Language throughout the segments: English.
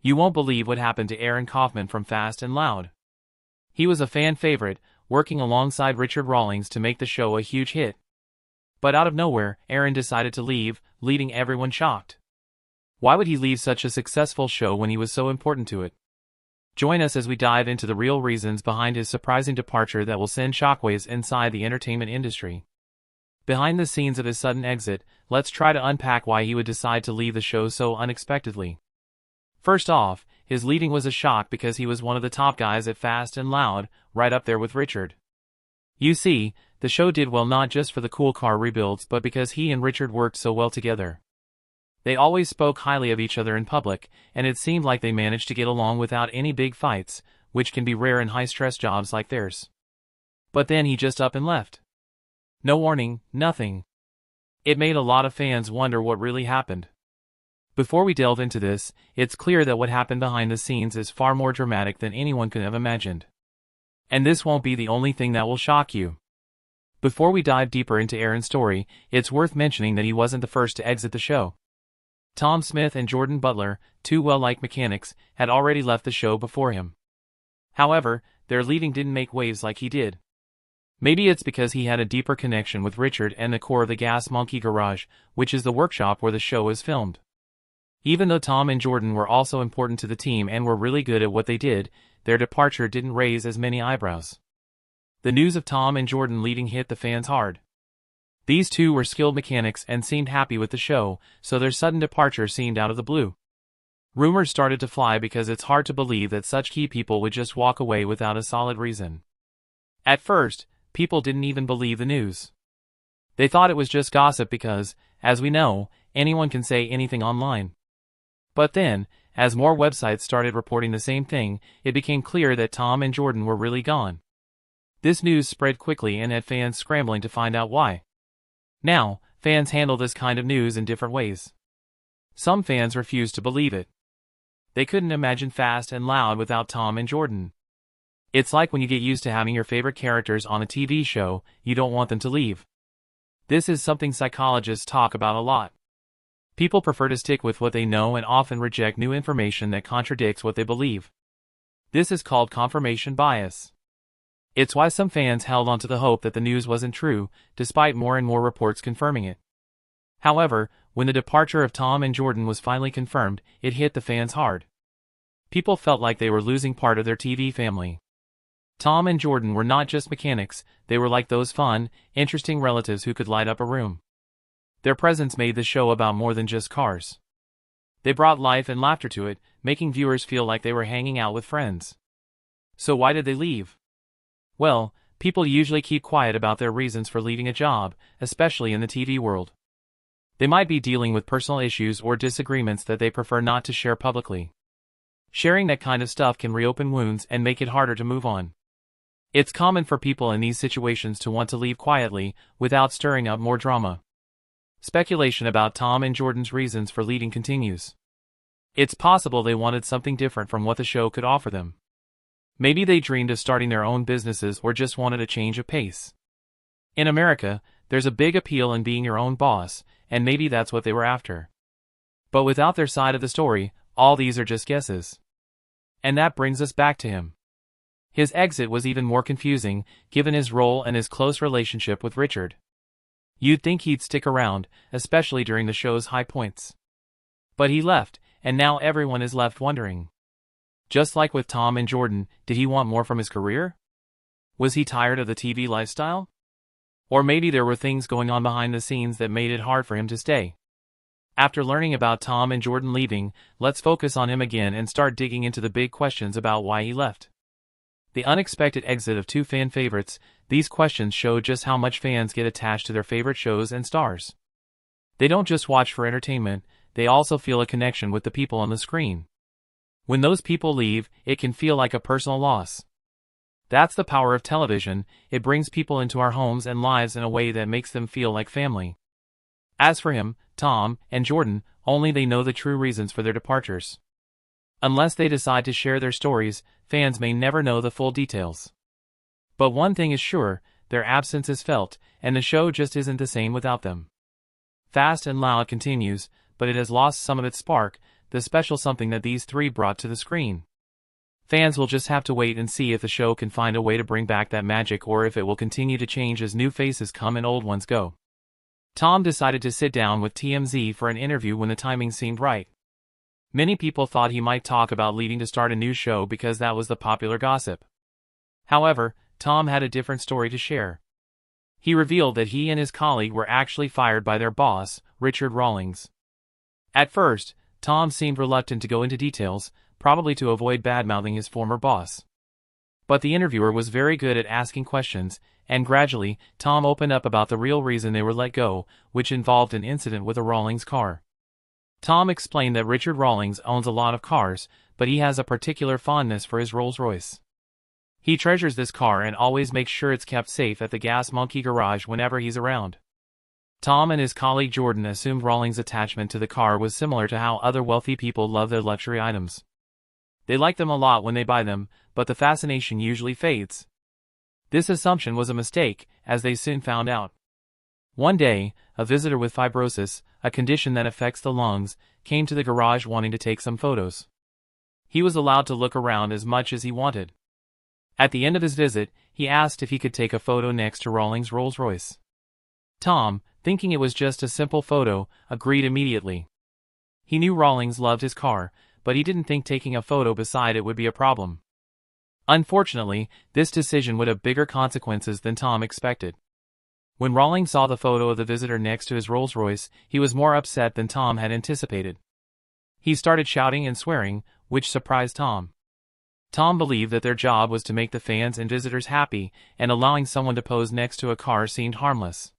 You won't believe what happened to Aaron Kaufman from Fast and Loud. He was a fan favorite, working alongside Richard Rawlings to make the show a huge hit. But out of nowhere, Aaron decided to leave, leaving everyone shocked. Why would he leave such a successful show when he was so important to it? Join us as we dive into the real reasons behind his surprising departure that will send shockwaves inside the entertainment industry. Behind the scenes of his sudden exit, let's try to unpack why he would decide to leave the show so unexpectedly. First off, his leaving was a shock because he was one of the top guys at Fast and Loud, right up there with Richard. You see, the show did well not just for the cool car rebuilds but because he and Richard worked so well together. They always spoke highly of each other in public, and it seemed like they managed to get along without any big fights, which can be rare in high-stress jobs like theirs. But then he just up and left. No warning, nothing. It made a lot of fans wonder what really happened. Before we delve into this, it's clear that what happened behind the scenes is far more dramatic than anyone could have imagined. And this won't be the only thing that will shock you. Before we dive deeper into Aaron's story, it's worth mentioning that he wasn't the first to exit the show. Tom Smith and Jordan Butler, two well-liked mechanics, had already left the show before him. However, their leaving didn't make waves like he did. Maybe it's because he had a deeper connection with Richard and the core of the Gas Monkey Garage, which is the workshop where the show is filmed. Even though Tom and Jordan were also important to the team and were really good at what they did, their departure didn't raise as many eyebrows. The news of Tom and Jordan leaving hit the fans hard. These two were skilled mechanics and seemed happy with the show, so their sudden departure seemed out of the blue. Rumors started to fly because it's hard to believe that such key people would just walk away without a solid reason. At first, people didn't even believe the news. They thought it was just gossip because, as we know, anyone can say anything online. But then, as more websites started reporting the same thing, it became clear that Tom and Jordan were really gone. This news spread quickly and had fans scrambling to find out why. Now, fans handle this kind of news in different ways. Some fans refused to believe it. They couldn't imagine Fast and Loud without Tom and Jordan. It's like when you get used to having your favorite characters on a TV show, you don't want them to leave. This is something psychologists talk about a lot. People prefer to stick with what they know and often reject new information that contradicts what they believe. This is called confirmation bias. It's why some fans held on to the hope that the news wasn't true, despite more and more reports confirming it. However, when the departure of Tom and Jordan was finally confirmed, it hit the fans hard. People felt like they were losing part of their TV family. Tom and Jordan were not just mechanics, they were like those fun, interesting relatives who could light up a room. Their presence made the show about more than just cars. They brought life and laughter to it, making viewers feel like they were hanging out with friends. So why did they leave? Well, people usually keep quiet about their reasons for leaving a job, especially in the TV world. They might be dealing with personal issues or disagreements that they prefer not to share publicly. Sharing that kind of stuff can reopen wounds and make it harder to move on. It's common for people in these situations to want to leave quietly, without stirring up more drama. Speculation about Tom and Jordan's reasons for leaving continues. It's possible they wanted something different from what the show could offer them. Maybe they dreamed of starting their own businesses or just wanted a change of pace. In America, there's a big appeal in being your own boss, and maybe that's what they were after. But without their side of the story, all these are just guesses. And that brings us back to him. His exit was even more confusing, given his role and his close relationship with Richard. You'd think he'd stick around, especially during the show's high points. But he left, and now everyone is left wondering. Just like with Tom and Jordan, did he want more from his career? Was he tired of the TV lifestyle? Or maybe there were things going on behind the scenes that made it hard for him to stay. After learning about Tom and Jordan leaving, let's focus on him again and start digging into the big questions about why he left. The unexpected exit of two fan favorites, these questions show just how much fans get attached to their favorite shows and stars. They don't just watch for entertainment, they also feel a connection with the people on the screen. When those people leave, it can feel like a personal loss. That's the power of television, it brings people into our homes and lives in a way that makes them feel like family. As for him, Tom, and Jordan, only they know the true reasons for their departures. Unless they decide to share their stories, fans may never know the full details. But one thing is sure, their absence is felt, and the show just isn't the same without them. Fast and Loud continues, but it has lost some of its spark. the special something that these three brought to the screen. Fans will just have to wait and see if the show can find a way to bring back that magic or if it will continue to change as new faces come and old ones go. Tom decided to sit down with TMZ for an interview when the timing seemed right. Many people thought he might talk about leaving to start a new show because that was the popular gossip. However, Tom had a different story to share. He revealed that he and his colleague were actually fired by their boss, Richard Rawlings. At first, Tom seemed reluctant to go into details, probably to avoid badmouthing his former boss. But the interviewer was very good at asking questions, and gradually, Tom opened up about the real reason they were let go, which involved an incident with a Rawlings car. Tom explained that Richard Rawlings owns a lot of cars, but he has a particular fondness for his Rolls-Royce. He treasures this car and always makes sure it's kept safe at the Gas Monkey garage whenever he's around. Tom and his colleague Jordan assumed Rawlings' attachment to the car was similar to how other wealthy people love their luxury items. They like them a lot when they buy them, but the fascination usually fades. This assumption was a mistake, as they soon found out. One day, a visitor with fibrosis, a condition that affects the lungs, came to the garage wanting to take some photos. He was allowed to look around as much as he wanted. At the end of his visit, he asked if he could take a photo next to Rawlings' Rolls-Royce. Tom, thinking it was just a simple photo, agreed immediately. He knew Rawlings loved his car, but he didn't think taking a photo beside it would be a problem. Unfortunately, this decision would have bigger consequences than Tom expected. When Rawlings saw the photo of the visitor next to his Rolls-Royce, he was more upset than Tom had anticipated. He started shouting and swearing, which surprised Tom. Tom believed that their job was to make the fans and visitors happy, and allowing someone to pose next to a car seemed harmless.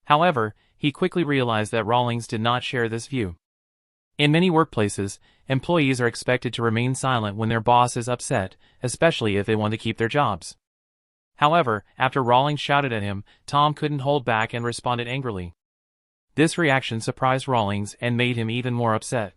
However, he quickly realized that Rawlings did not share this view. In many workplaces, employees are expected to remain silent when their boss is upset, especially if they want to keep their jobs. However, after Rawlings shouted at him, Tom couldn't hold back and responded angrily. This reaction surprised Rawlings and made him even more upset.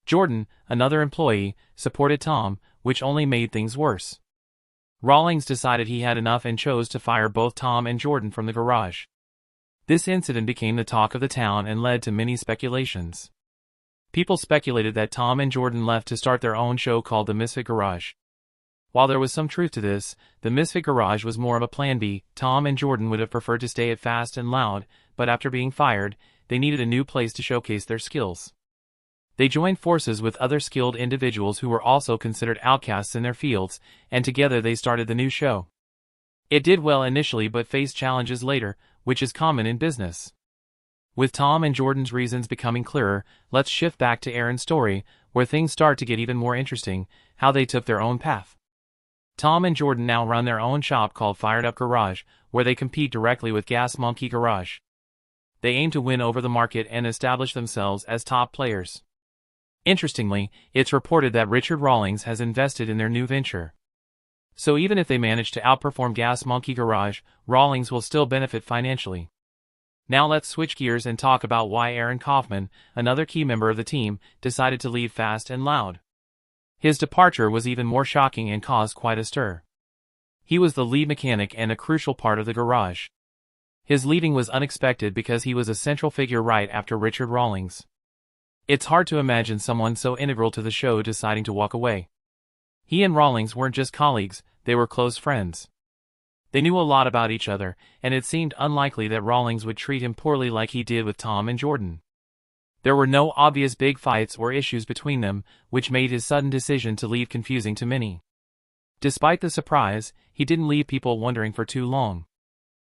Jordan, another employee, supported Tom, which only made things worse. Rawlings decided he had enough and chose to fire both Tom and Jordan from the garage. This incident became the talk of the town and led to many speculations. People speculated that Tom and Jordan left to start their own show called the Misfit Garage. While there was some truth to this, the Misfit Garage was more of a plan B. Tom and Jordan would have preferred to stay at Fast and Loud, but after being fired, they needed a new place to showcase their skills. They joined forces with other skilled individuals who were also considered outcasts in their fields, and together they started the new show. It did well initially but faced challenges later, which is common in business. With Tom and Jordan's reasons becoming clearer, let's shift back to Aaron's story, where things start to get even more interesting, how they took their own path. Tom and Jordan now run their own shop called Fired Up Garage, where they compete directly with Gas Monkey Garage. They aim to win over the market and establish themselves as top players. Interestingly, it's reported that Richard Rawlings has invested in their new venture. So even if they manage to outperform Gas Monkey Garage, Rawlings will still benefit financially. Now let's switch gears and talk about why Aaron Kaufman, another key member of the team, decided to leave Fast and Loud. His departure was even more shocking and caused quite a stir. He was the lead mechanic and a crucial part of the garage. His leaving was unexpected because he was a central figure right after Richard Rawlings. It's hard to imagine someone so integral to the show deciding to walk away. He and Rawlings weren't just colleagues, they were close friends. They knew a lot about each other, and it seemed unlikely that Rawlings would treat him poorly like he did with Tom and Jordan. There were no obvious big fights or issues between them, which made his sudden decision to leave confusing to many. Despite the surprise, he didn't leave people wondering for too long.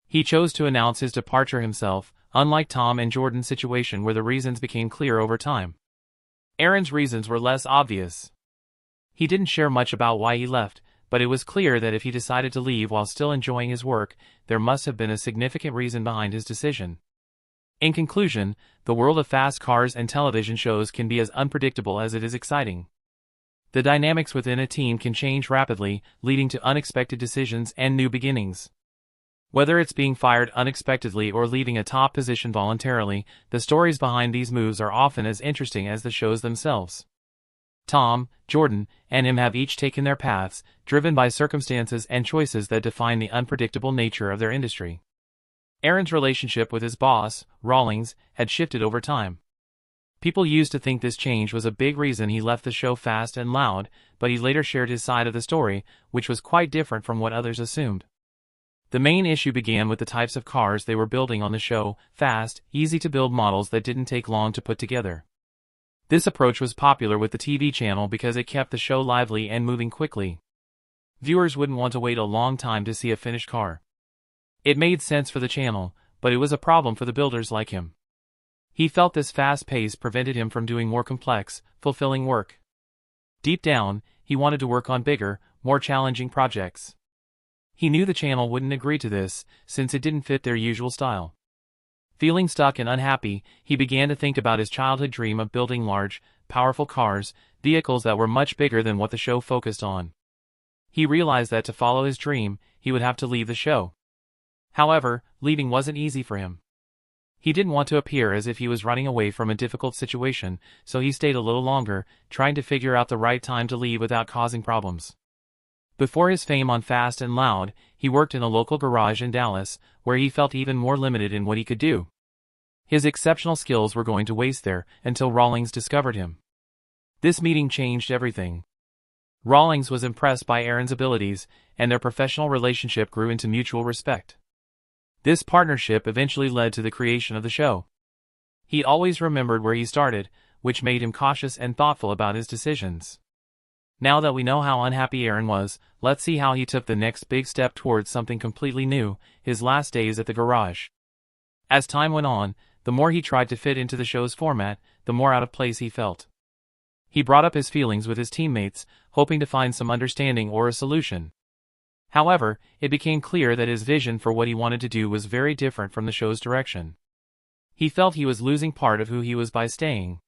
He chose to announce his departure himself, unlike Tom and Jordan's situation where the reasons became clear over time. Aaron's reasons were less obvious. He didn't share much about why he left, but it was clear that if he decided to leave while still enjoying his work, there must have been a significant reason behind his decision. In conclusion, the world of fast cars and television shows can be as unpredictable as it is exciting. The dynamics within a team can change rapidly, leading to unexpected decisions and new beginnings. Whether it's being fired unexpectedly or leaving a top position voluntarily, the stories behind these moves are often as interesting as the shows themselves. Tom, Jordan, and him have each taken their paths, driven by circumstances and choices that define the unpredictable nature of their industry. Aaron's relationship with his boss, Rawlings, had shifted over time. People used to think this change was a big reason he left the show Fast and Loud, but he later shared his side of the story, which was quite different from what others assumed. The main issue began with the types of cars they were building on the show, fast, easy-to-build models that didn't take long to put together. This approach was popular with the TV channel because it kept the show lively and moving quickly. Viewers wouldn't want to wait a long time to see a finished car. It made sense for the channel, but it was a problem for the builders like him. He felt this fast pace prevented him from doing more complex, fulfilling work. Deep down, he wanted to work on bigger, more challenging projects. He knew the channel wouldn't agree to this, since it didn't fit their usual style. Feeling stuck and unhappy, he began to think about his childhood dream of building large, powerful cars, vehicles that were much bigger than what the show focused on. He realized that to follow his dream, he would have to leave the show. However, leaving wasn't easy for him. He didn't want to appear as if he was running away from a difficult situation, so he stayed a little longer, trying to figure out the right time to leave without causing problems. Before his fame on Fast and Loud, he worked in a local garage in Dallas, where he felt even more limited in what he could do. His exceptional skills were going to waste there, until Rawlings discovered him. This meeting changed everything. Rawlings was impressed by Aaron's abilities, and their professional relationship grew into mutual respect. This partnership eventually led to the creation of the show. He always remembered where he started, which made him cautious and thoughtful about his decisions. Now that we know how unhappy Aaron was, let's see how he took the next big step towards something completely new, his last days at the garage. As time went on, the more he tried to fit into the show's format, the more out of place he felt. He brought up his feelings with his teammates, hoping to find some understanding or a solution. However, it became clear that his vision for what he wanted to do was very different from the show's direction. He felt he was losing part of who he was by staying.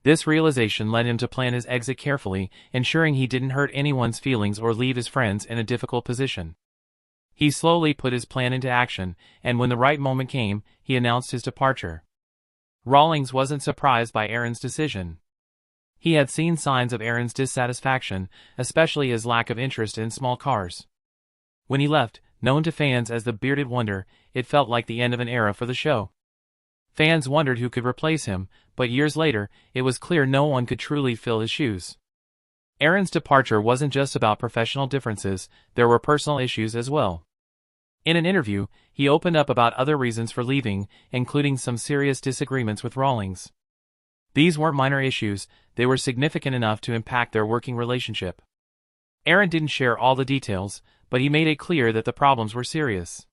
This realization led him to plan his exit carefully, ensuring he didn't hurt anyone's feelings or leave his friends in a difficult position. He slowly put his plan into action, and when the right moment came, he announced his departure. Rawlings wasn't surprised by Aaron's decision. He had seen signs of Aaron's dissatisfaction, especially his lack of interest in small cars. When he left, known to fans as the Bearded Wonder, it felt like the end of an era for the show. Fans wondered who could replace him, but years later, it was clear no one could truly fill his shoes. Aaron's departure wasn't just about professional differences, there were personal issues as well. In an interview, he opened up about other reasons for leaving, including some serious disagreements with Rawlings. These weren't minor issues, they were significant enough to impact their working relationship. Aaron didn't share all the details, but he made it clear that the problems were serious.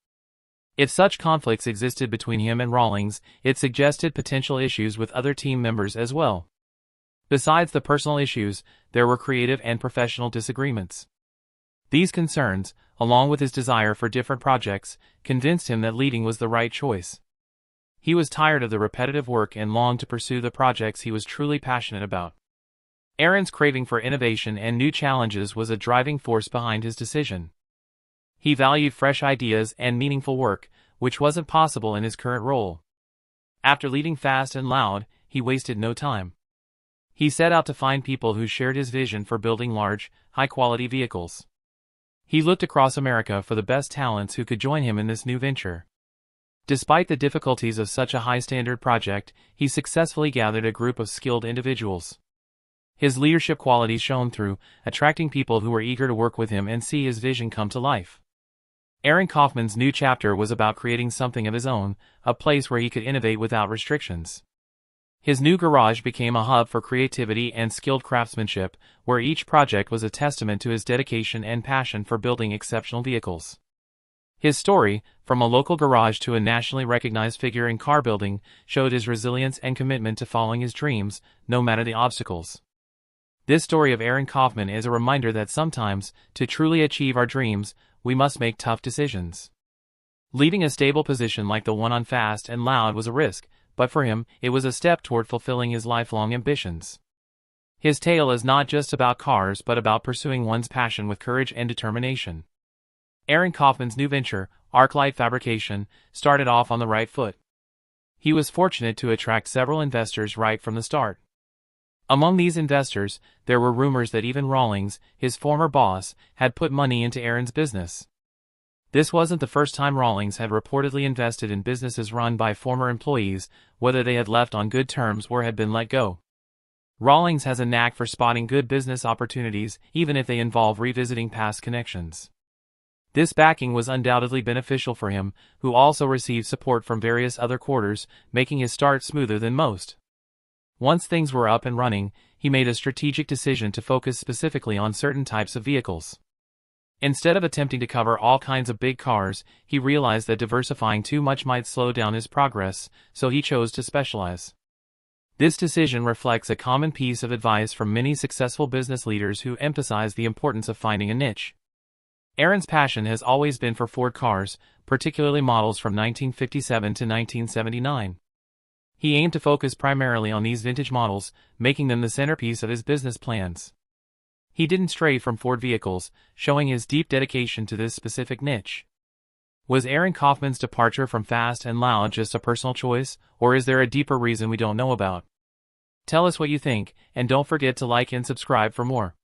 If such conflicts existed between him and Rawlings, it suggested potential issues with other team members as well. Besides the personal issues, there were creative and professional disagreements. These concerns, along with his desire for different projects, convinced him that leaving was the right choice. He was tired of the repetitive work and longed to pursue the projects he was truly passionate about. Aaron's craving for innovation and new challenges was a driving force behind his decision. He valued fresh ideas and meaningful work, which wasn't possible in his current role. After leaving Fast and Loud, he wasted no time. He set out to find people who shared his vision for building large, high-quality vehicles. He looked across America for the best talents who could join him in this new venture. Despite the difficulties of such a high-standard project, he successfully gathered a group of skilled individuals. His leadership qualities shone through, attracting people who were eager to work with him and see his vision come to life. Aaron Kaufman's new chapter was about creating something of his own, a place where he could innovate without restrictions. His new garage became a hub for creativity and skilled craftsmanship, where each project was a testament to his dedication and passion for building exceptional vehicles. His story, from a local garage to a nationally recognized figure in car building, showed his resilience and commitment to following his dreams, no matter the obstacles. This story of Aaron Kaufman is a reminder that sometimes, to truly achieve our dreams, we must make tough decisions. Leaving a stable position like the one on Fast and Loud was a risk, but for him, it was a step toward fulfilling his lifelong ambitions. His tale is not just about cars but about pursuing one's passion with courage and determination. Aaron Kaufman's new venture, ArcLight Fabrication, started off on the right foot. He was fortunate to attract several investors right from the start. Among these investors, there were rumors that even Rawlings, his former boss, had put money into Aaron's business. This wasn't the first time Rawlings had reportedly invested in businesses run by former employees, whether they had left on good terms or had been let go. Rawlings has a knack for spotting good business opportunities, even if they involve revisiting past connections. This backing was undoubtedly beneficial for him, who also received support from various other quarters, making his start smoother than most. Once things were up and running, he made a strategic decision to focus specifically on certain types of vehicles. Instead of attempting to cover all kinds of big cars, he realized that diversifying too much might slow down his progress, so he chose to specialize. This decision reflects a common piece of advice from many successful business leaders who emphasize the importance of finding a niche. Aaron's passion has always been for Ford cars, particularly models from 1957 to 1979. He aimed to focus primarily on these vintage models, making them the centerpiece of his business plans. He didn't stray from Ford vehicles, showing his deep dedication to this specific niche. Was Aaron Kaufman's departure from Fast and Loud just a personal choice, or is there a deeper reason we don't know about? Tell us what you think, and don't forget to like and subscribe for more.